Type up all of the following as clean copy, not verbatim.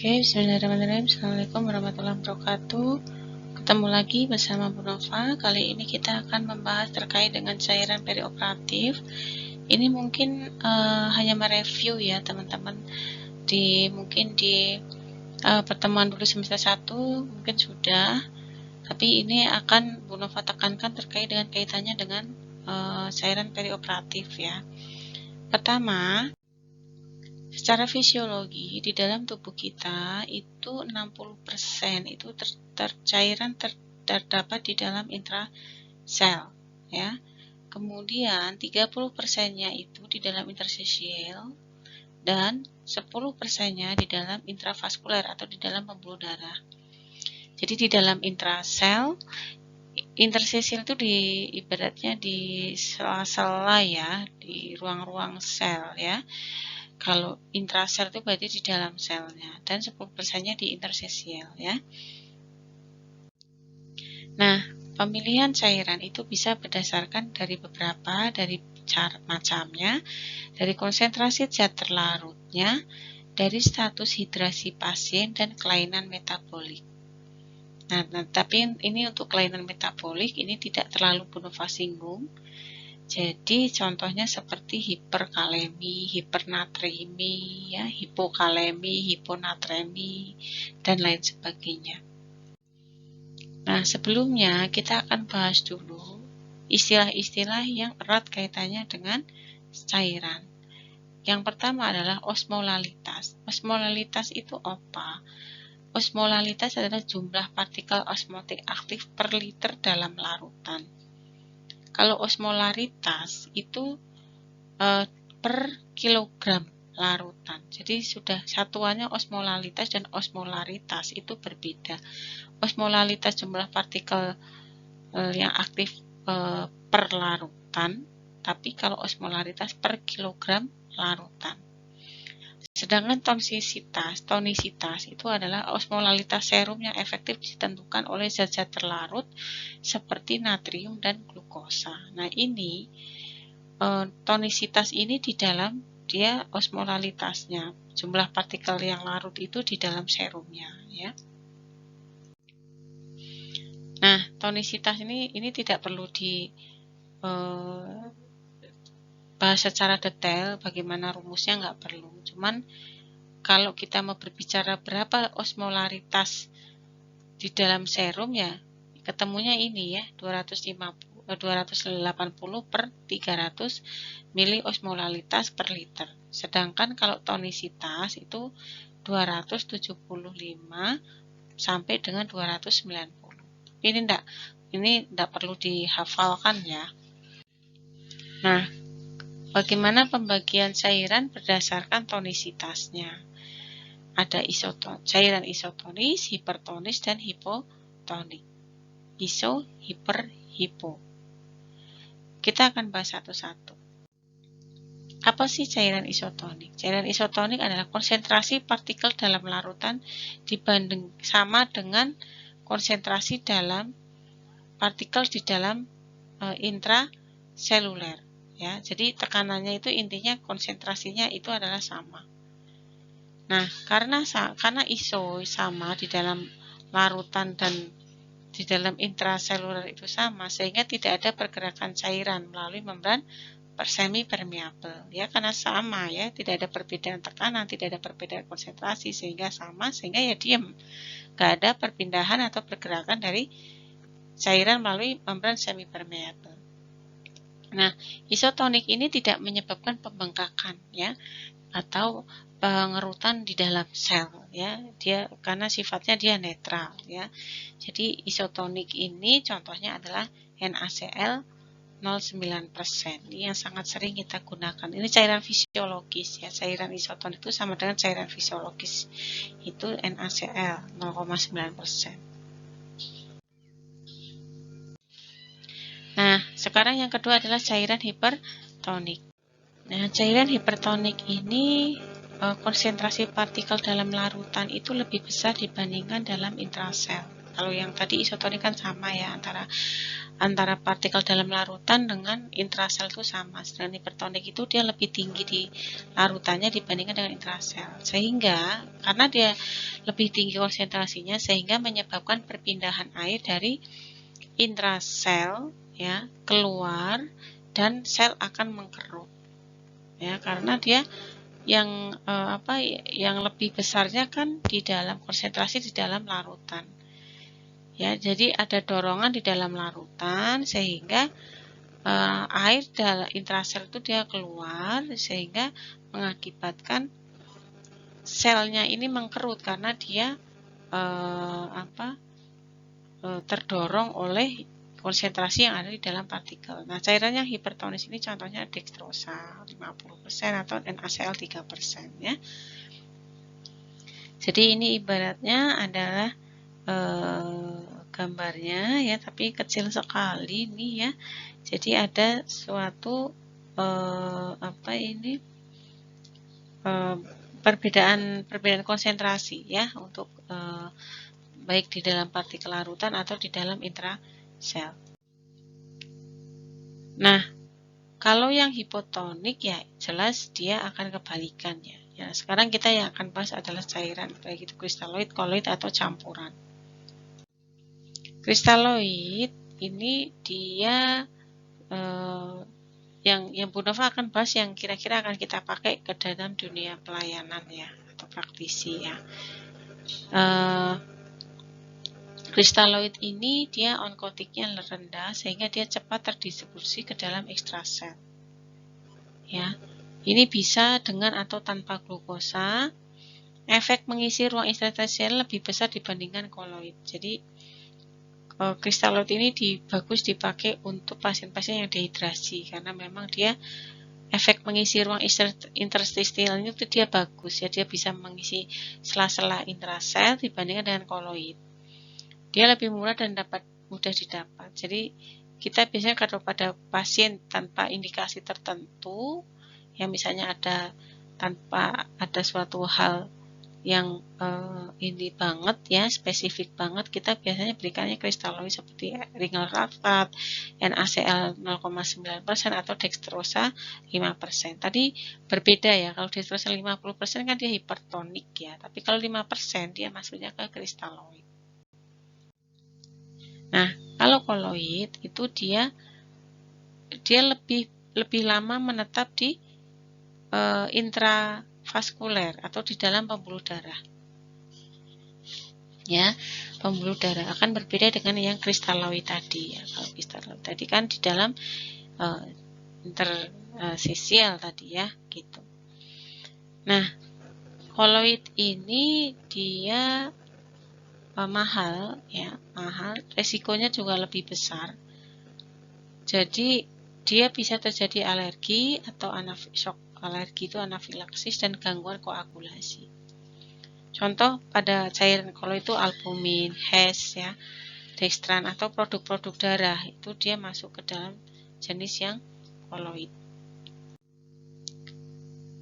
Oke, bismillahirrahmanirrahim. Assalamualaikum warahmatullahi wabarakatuh. Ketemu lagi bersama Bu Nova. Kali ini kita akan membahas terkait dengan cairan perioperatif. Ini mungkin hanya mereview ya teman-teman. Mungkin di pertemuan dulu semester 1 mungkin sudah. Tapi ini akan Bu Nova tekankan terkait dengan kaitannya dengan cairan perioperatif ya. Pertama, secara fisiologi di dalam tubuh kita itu 60% itu cairan terdapat di dalam intrasel ya. Kemudian 30%-nya itu di dalam interstisial dan 10%-nya di dalam intravaskuler atau di dalam pembuluh darah. Jadi di dalam intrasel, interstisial itu ibaratnya di sela-sela ya, di ruang-ruang sel ya. Kalau intrasel itu berarti di dalam selnya dan 10%-nya di interstisial ya. Nah, pemilihan cairan itu bisa berdasarkan dari beberapa dari macamnya, dari konsentrasi zat terlarutnya, dari status hidrasi pasien dan kelainan metabolik. Nah, tapi ini untuk kelainan metabolik ini tidak terlalu Bu Nova singgung. Jadi contohnya seperti hiperkalemi, hipernatremi, ya, hipokalemi, hiponatremi, dan lain sebagainya. Nah, sebelumnya kita akan bahas dulu istilah-istilah yang erat kaitannya dengan cairan. Yang pertama adalah osmolalitas. Osmolalitas itu apa? Osmolalitas adalah jumlah partikel osmotik aktif per liter dalam larutan. Kalau osmolaritas itu per kilogram larutan. Jadi sudah satuannya osmolalitas dan osmolaritas itu berbeda. Osmolalitas jumlah partikel yang aktif per larutan, tapi kalau osmolaritas per kilogram larutan. Sedangkan tonisitas itu adalah osmolalitas serum yang efektif ditentukan oleh zat-zat terlarut seperti natrium dan glukosa. Nah, ini tonisitas ini di dalam dia osmolalitasnya, jumlah partikel yang larut itu di dalam serumnya ya. Nah, tonisitas ini tidak perlu bahas secara detail, bagaimana rumusnya nggak perlu. Cuman kalau kita mau berbicara berapa osmolaritas di dalam serum ya, ketemunya ini ya, 280 per 300 mili osmolalitas per liter. Sedangkan kalau tonisitas itu 275 sampai dengan 290. Ini enggak perlu dihafalkan ya. Nah, bagaimana pembagian cairan berdasarkan tonisitasnya? Ada cairan isotonis, hipertonis, dan hipotonik. Iso, hiper, hipo. Kita akan bahas satu-satu. Apa sih cairan isotonik? Cairan isotonik adalah konsentrasi partikel dalam larutan dibanding sama dengan konsentrasi dalam partikel di dalam intraseluler. Ya, jadi tekanannya itu intinya konsentrasinya itu adalah sama. Nah, karena iso sama di dalam larutan dan di dalam intraseluler itu sama, sehingga tidak ada pergerakan cairan melalui membran semi permeabel. Ya, karena sama ya, tidak ada perbedaan tekanan, tidak ada perbedaan konsentrasi, sehingga sama, sehingga ya diam. Nggak ada perpindahan atau pergerakan dari cairan melalui membran semi permeabel. Nah, isotonik ini tidak menyebabkan pembengkakan ya atau pengerutan di dalam sel ya. Dia karena sifatnya dia netral ya. Jadi isotonik ini contohnya adalah NaCl 0,9%. Ini yang sangat sering kita gunakan. Ini cairan fisiologis ya. Cairan isotonik itu sama dengan cairan fisiologis. Itu NaCl 0,9%. Nah, sekarang yang kedua adalah cairan hipertonik. Nah, cairan hipertonik ini konsentrasi partikel dalam larutan itu lebih besar dibandingkan dalam intrasel. Kalau yang tadi isotonik kan sama ya, antara antara partikel dalam larutan dengan intrasel itu sama. Sedangkan hipertonik itu dia lebih tinggi di larutannya dibandingkan dengan intrasel. Sehingga karena dia lebih tinggi konsentrasinya sehingga menyebabkan perpindahan air dari intrasel ya keluar dan sel akan mengkerut. Ya, karena dia yang lebih besarnya kan di dalam konsentrasi di dalam larutan. Ya, jadi ada dorongan di dalam larutan sehingga air dalam intrasel itu dia keluar sehingga mengakibatkan selnya ini mengkerut karena dia terdorong oleh konsentrasi yang ada di dalam partikel. Nah, cairan yang hipertonis ini contohnya dextrosa 50% atau NaCl 3% ya. Jadi ini ibaratnya adalah gambarnya ya, tapi kecil sekali nih ya. Jadi ada suatu perbedaan konsentrasi ya untuk baik di dalam partikel larutan atau di dalam intrasel. Nah, kalau yang hipotonik ya jelas dia akan kebalikannya. Ya, sekarang kita yang akan bahas adalah cairan, baik itu kristaloid, koloid atau campuran. Kristaloid ini dia yang Bu Nova akan bahas yang kira-kira akan kita pakai ke dalam dunia pelayanan ya atau praktisi ya. Kristaloid ini dia onkotiknya rendah sehingga dia cepat terdistribusi ke dalam ekstrasel. Ya, ini bisa dengan atau tanpa glukosa. Efek mengisi ruang interstisial lebih besar dibandingkan koloid. Jadi kristaloid ini bagus dipakai untuk pasien-pasien yang dehidrasi karena memang dia efek mengisi ruang interstisialnya itu dia bagus ya, dia bisa mengisi sela-sela intrasel dibandingkan dengan koloid. Dia lebih murah dan mudah didapat. Jadi kita biasanya kalau pada pasien tanpa indikasi tertentu, yang misalnya tanpa ada suatu hal yang ini banget ya, spesifik banget, kita biasanya berikannya kristaloid seperti ringelrafat, NaCl 0,9% atau dextrosa 5%. Tadi berbeda ya, kalau dextrosa 50% kan dia hipertonik ya, tapi kalau 5% dia masuknya ke kristaloid. Nah, kalau koloid itu dia lebih lama menetap di intravaskuler atau di dalam pembuluh darah. Ya, pembuluh darah akan berbeda dengan yang kristaloid tadi ya. Kalau kristaloid tadi kan di dalam intersisial tadi ya, gitu. Nah, koloid ini dia mahal ya, resikonya juga lebih besar. Jadi dia bisa terjadi alergi atau shock alergi itu anafilaksis dan gangguan koagulasi. Contoh pada cairan koloid itu albumin, HES ya, dextran atau produk-produk darah itu dia masuk ke dalam jenis yang koloid.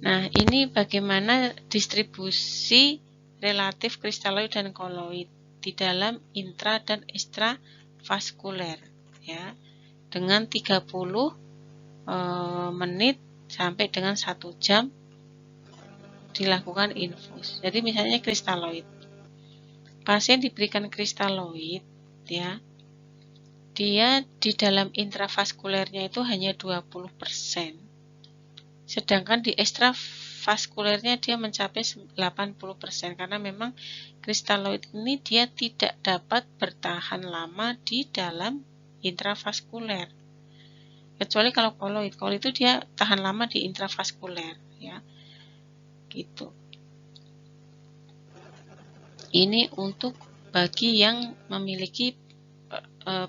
Nah, ini bagaimana distribusi relatif kristaloid dan koloid di dalam intra dan ekstravaskuler ya, dengan 30 menit sampai dengan 1 jam dilakukan infus. Jadi misalnya kristaloid, pasien diberikan kristaloid ya, dia di dalam intravaskulernya itu hanya 20%, sedangkan di ekstravaskulernya dia mencapai 80% karena memang kristaloid ini dia tidak dapat bertahan lama di dalam intravaskuler. Kecuali kalau koloid itu dia tahan lama di intravaskuler ya. Gitu. Ini untuk bagi yang memiliki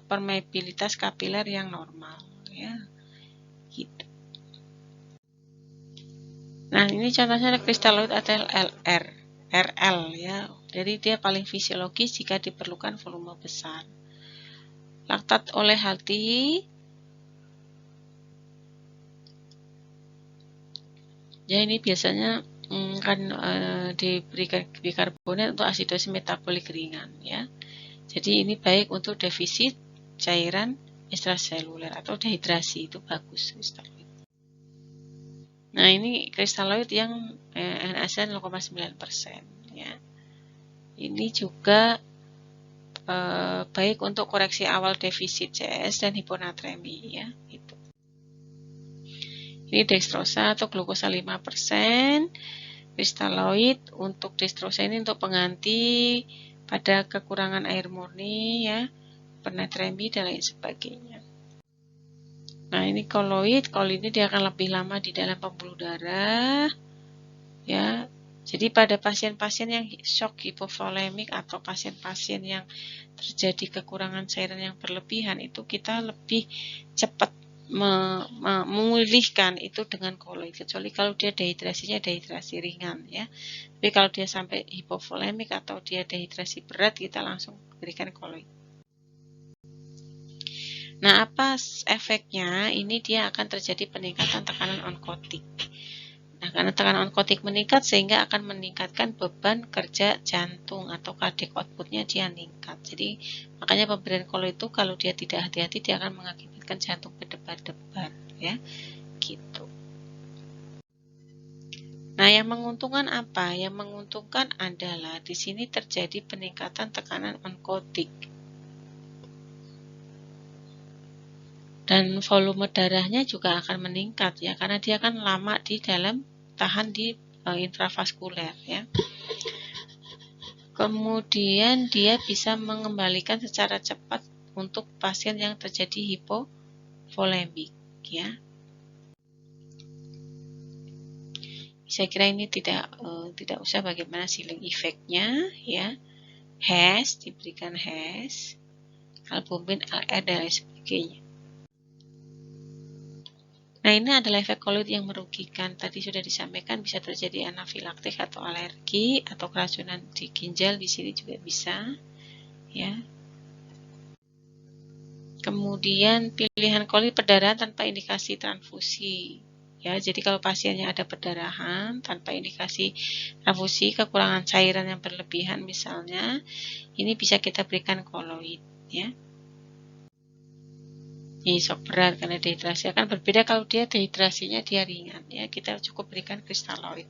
permeabilitas kapiler yang normal ya. Gitu. Nah, ini contohnya kristaloid atau RL ya. Jadi dia paling fisiologis jika diperlukan volume besar. Laktat oleh hati. Ya, ini biasanya kan diberikan bikarbonat untuk asidosis metabolik ringan ya. Jadi ini baik untuk defisit cairan ekstraseluler atau dehidrasi itu bagus kristaloid. Nah, ini kristaloid yang NaCl 0,9% ya. Ini juga baik untuk koreksi awal defisit CS dan hiponatremi ya, gitu. Ini dextrosa atau glukosa 5%. Kristaloid untuk dextrosa ini untuk pengganti pada kekurangan air murni ya, hiponatremi dan lain sebagainya. Nah, ini koloid ini dia akan lebih lama di dalam pembuluh darah ya. Jadi pada pasien-pasien yang shock hipovolemik atau pasien-pasien yang terjadi kekurangan cairan yang berlebihan itu kita lebih cepat memulihkan itu dengan koloid, kecuali kalau dia dehidrasinya dehidrasi ringan ya. Tapi kalau dia sampai hipovolemik atau dia dehidrasi berat, kita langsung berikan koloid. Nah, apa efeknya? Ini dia akan terjadi peningkatan tekanan onkotik. Nah, karena tekanan onkotik meningkat sehingga akan meningkatkan beban kerja jantung atau cardiac outputnya dia meningkat. Jadi makanya pemberian koloid itu kalau dia tidak hati-hati dia akan mengakibatkan jantung berdebar-debar ya, gitu. Nah, yang menguntungkan apa? Yang menguntungkan adalah di sini terjadi peningkatan tekanan onkotik. Dan volume darahnya juga akan meningkat ya, karena dia akan lama di dalam tahan di intravaskuler ya. Kemudian dia bisa mengembalikan secara cepat untuk pasien yang terjadi hipovolemik ya. Saya kira ini tidak usah bagaimana ceiling effect-nya ya. HAS diberikan HAS, albumin, LR dan lain sebagainya. Nah, ini adalah efek koloid yang merugikan. Tadi sudah disampaikan bisa terjadi anafilaktik atau alergi atau keracunan di ginjal, di sini juga bisa ya. Kemudian pilihan koloid perdarahan tanpa indikasi transfusi ya. Jadi kalau pasiennya ada perdarahan tanpa indikasi transfusi, kekurangan cairan yang berlebihan misalnya, ini bisa kita berikan koloid ya. Ini shock berat karena dehidrasi, akan berbeda kalau dia dehidrasinya dia ringan ya, kita cukup berikan kristaloid.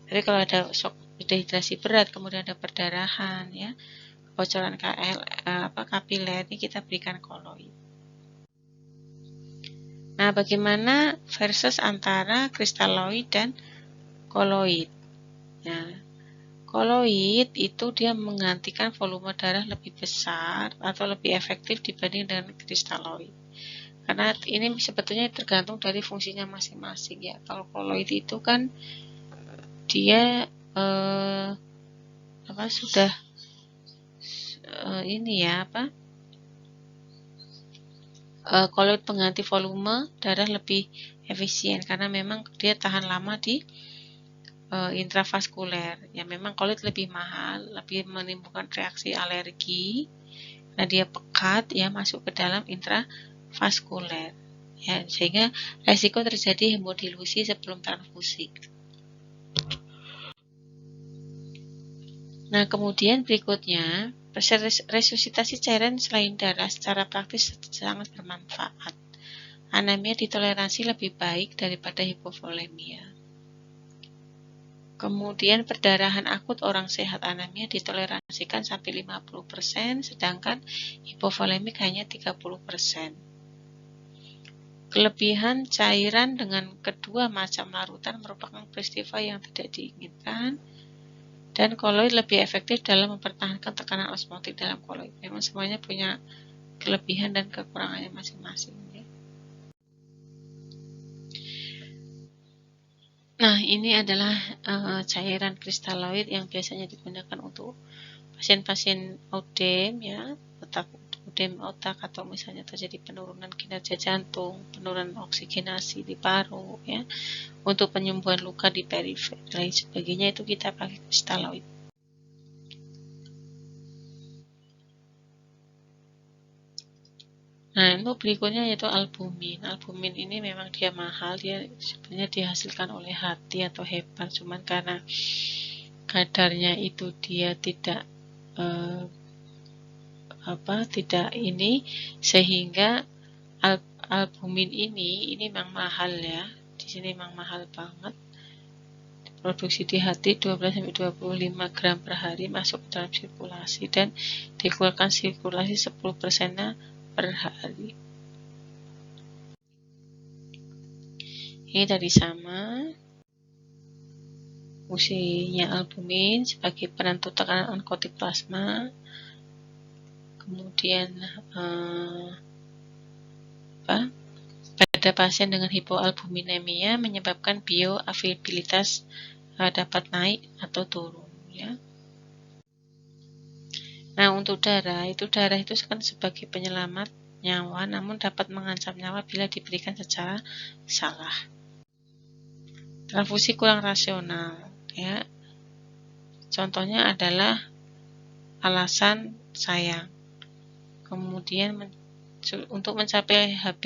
Tapi kalau ada shock dehidrasi berat kemudian ada perdarahan ya, kebocoran kapiler, ini kita berikan koloid. Nah, bagaimana versus antara kristaloid dan koloid? Nah, koloid itu dia menggantikan volume darah lebih besar atau lebih efektif dibanding dengan kristaloid. Karena ini sebetulnya tergantung dari fungsinya masing-masing ya. Kalau koloid itu kan dia sudah ini ya koloid pengganti volume darah lebih efisien karena memang dia tahan lama di intravaskuler. Ya memang koloid lebih mahal, lebih menimbulkan reaksi alergi karena dia pekat ya masuk ke dalam intravaskuler. Ya, sehingga resiko terjadi hemodilusi sebelum transfusi. Nah, kemudian berikutnya, resusitasi cairan selain darah secara praktis sangat bermanfaat. Anemia ditoleransi lebih baik daripada hipovolemia. Kemudian perdarahan akut orang sehat anemia ditoleransikan sampai 50%, sedangkan hipovolemik hanya 30%. Kelebihan cairan dengan kedua macam larutan merupakan peristiwa yang tidak diinginkan, dan koloid lebih efektif dalam mempertahankan tekanan osmotik dalam koloid. Memang semuanya punya kelebihan dan kekurangannya masing-masing. Ya. Nah, ini adalah cairan kristaloid yang biasanya digunakan untuk pasien-pasien ODEM ya, ODEM otak atau misalnya terjadi penurunan kinerja jantung, penurunan oksigenasi di paru ya, untuk penyembuhan luka di perifer dan lain sebagainya, itu kita pakai kristaloid. Nah, untuk berikutnya yaitu albumin. Albumin ini memang dia mahal, dia sebenarnya dihasilkan oleh hati atau hepat, cuman karena kadarnya itu dia tidak tidak ini, sehingga albumin ini memang mahal ya. Di sini memang mahal banget. Produksi di hati 12-25 gram per hari masuk dalam sirkulasi dan dikeluarkan sirkulasi 10% per hari. Ini tadi sama. Fungsinya albumin sebagai penentu tekanan onkotik plasma. Kemudian pada pasien dengan hipoalbuminemia menyebabkan bioavailabilitas dapat naik atau turun ya. Nah, untuk darah itu kan sebagai penyelamat nyawa, namun dapat mengancam nyawa bila diberikan secara salah. Transfusi kurang rasional ya. Contohnya adalah alasan sayang. Kemudian untuk mencapai HB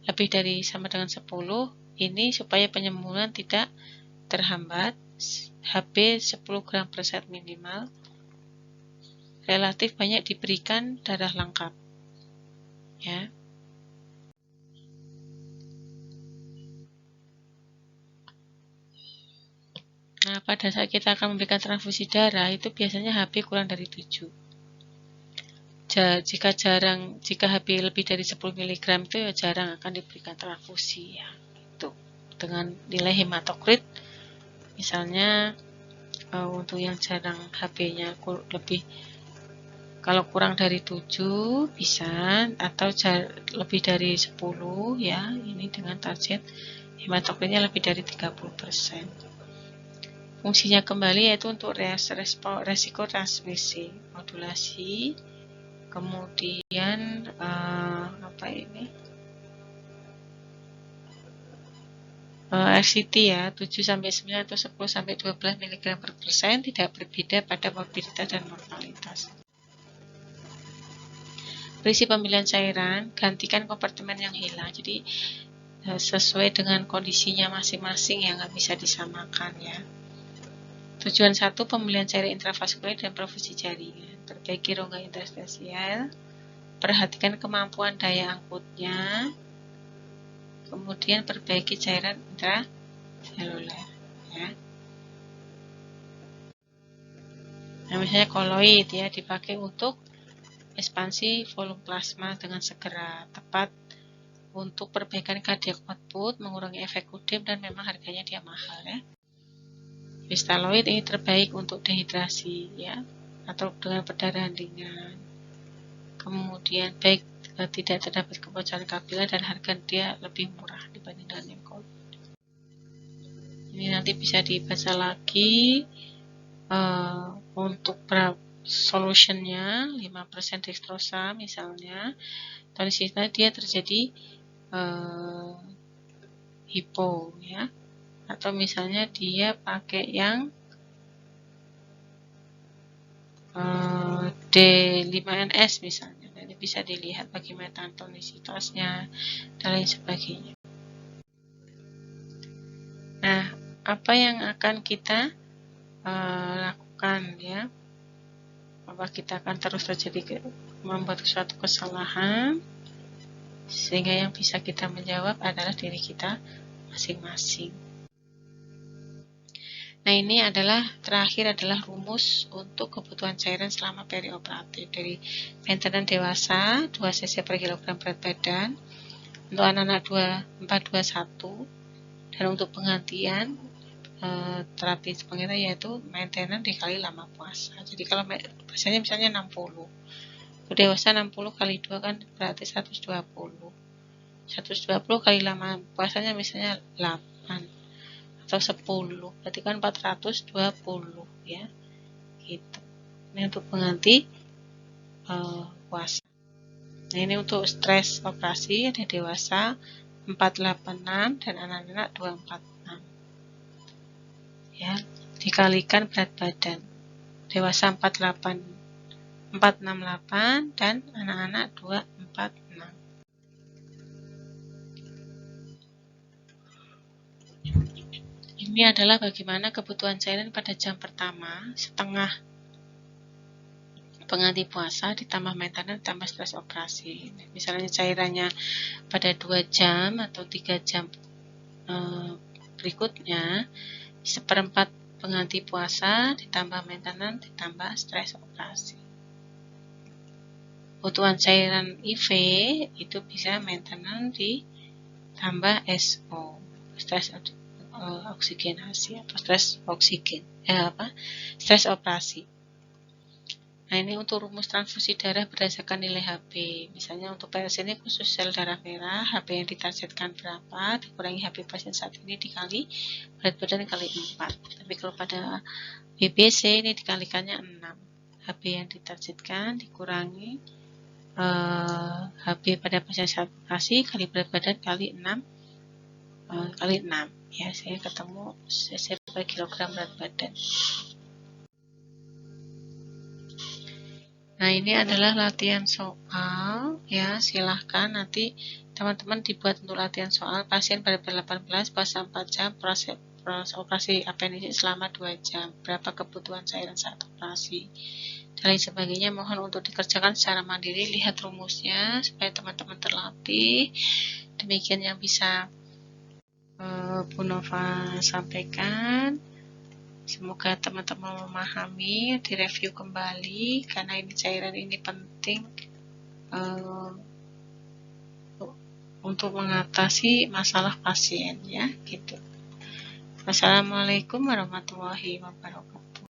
lebih dari sama dengan 10, ini supaya penyembuhan tidak terhambat, HB 10 gram per set minimal, relatif banyak diberikan darah lengkap ya. Nah, pada saat kita akan memberikan transfusi darah itu biasanya HB kurang dari 7. Jika HB lebih dari 10 mg itu ya jarang akan diberikan transfusi ya. Itu dengan nilai hematokrit misalnya untuk yang jarang HB-nya lebih, kalau kurang dari 7 bisa, atau lebih dari 10 ya, ini dengan target hematokritnya lebih dari 30%. Fungsinya kembali yaitu untuk resiko transmisi, modulasi, kemudian RCT ya, 7-9 atau 10-12 mg per persen, tidak berbeda pada morbiditas dan mortalitas. Prinsip pemilihan cairan, gantikan kompartemen yang hilang. Jadi sesuai dengan kondisinya masing-masing yang nggak bisa disamakan ya. Tujuan 1, pemilihan cairan intravaskuler dan perfusi jaringan. Perbaiki rongga interstisial, perhatikan kemampuan daya angkutnya, kemudian perbaiki cairan intraseluler ya. Nah, misalnya koloid ya, dipakai untuk ekspansi volume plasma dengan segera, tepat untuk perbaikan cardiac output, mengurangi efek udem, dan memang harganya dia mahal ya. Kristaloid ini terbaik untuk dehidrasi ya, atau dengan perdarahan ringan. Kemudian baik tidak terdapat kebocoran kapiler dan harga dia lebih murah dibanding dengan yang gold. Ini nanti bisa dibaca lagi untuk solutionnya 5% dextrosa misalnya, atau di sini dia terjadi hipo ya, atau misalnya dia pakai yang D5NS misalnya, jadi bisa dilihat bagaimana tonisitasnya dan lain sebagainya. Nah, apa yang akan kita lakukan ya? Bahwa kita akan terus terjadi membuat suatu kesalahan, sehingga yang bisa kita menjawab adalah diri kita masing-masing. Nah, ini terakhir adalah rumus untuk kebutuhan cairan selama perioperatif. Dari maintenance dewasa 2 cc per kilogram berat badan, untuk anak-anak 421, dan untuk penggantian terapi penggantian yaitu maintenance dikali lama puasa. Jadi kalau biasanya misalnya 60, untuk dewasa 60 kali 2 kan berarti 120. 120 kali lama puasanya misalnya 8 atau 10, berarti kan 420 ya, gitu. Ini untuk pengganti puasa. Nah, ini untuk stres operasi ada dewasa 486 dan anak-anak 246 ya, dikalikan berat badan. Dewasa 468 dan anak-anak 246. Ini adalah bagaimana kebutuhan cairan pada jam pertama, setengah pengganti puasa ditambah maintenance ditambah stres operasi. Misalnya cairannya pada 2 jam atau 3 jam berikutnya, seperempat pengganti puasa ditambah maintenance ditambah stres operasi. Kebutuhan cairan IV itu bisa maintenance ditambah SO, stres oksigenasi atau stres oksigen, stres operasi. Nah, ini untuk rumus transfusi darah berdasarkan nilai Hb. Misalnya untuk PLC ini khusus sel darah merah, Hb yang ditargetkan berapa, dikurangi Hb pasien saat ini dikali berat badan kali 4. Tapi kalau pada BBC ini dikalikannya 6. Hb yang ditargetkan dikurangi Hb pada pasien saat operasi kali berat badan kali 6 kali 6. Ya, saya ketemu cc per kilogram berat badan. Nah, ini adalah latihan soal, ya, silahkan nanti teman-teman dibuat untuk latihan soal. Pasien pada 18 puasa 4 jam, proses operasi apendisis selama 2 jam, berapa kebutuhan cairan saat operasi, dan lain sebagainya. Mohon untuk dikerjakan secara mandiri, lihat rumusnya supaya teman-teman terlatih. Demikian yang bisa Bu Nova sampaikan. Semoga teman-teman memahami, direview kembali karena ini cairan ini penting untuk mengatasi masalah pasien, ya, gitu. Wassalamualaikum warahmatullahi wabarakatuh.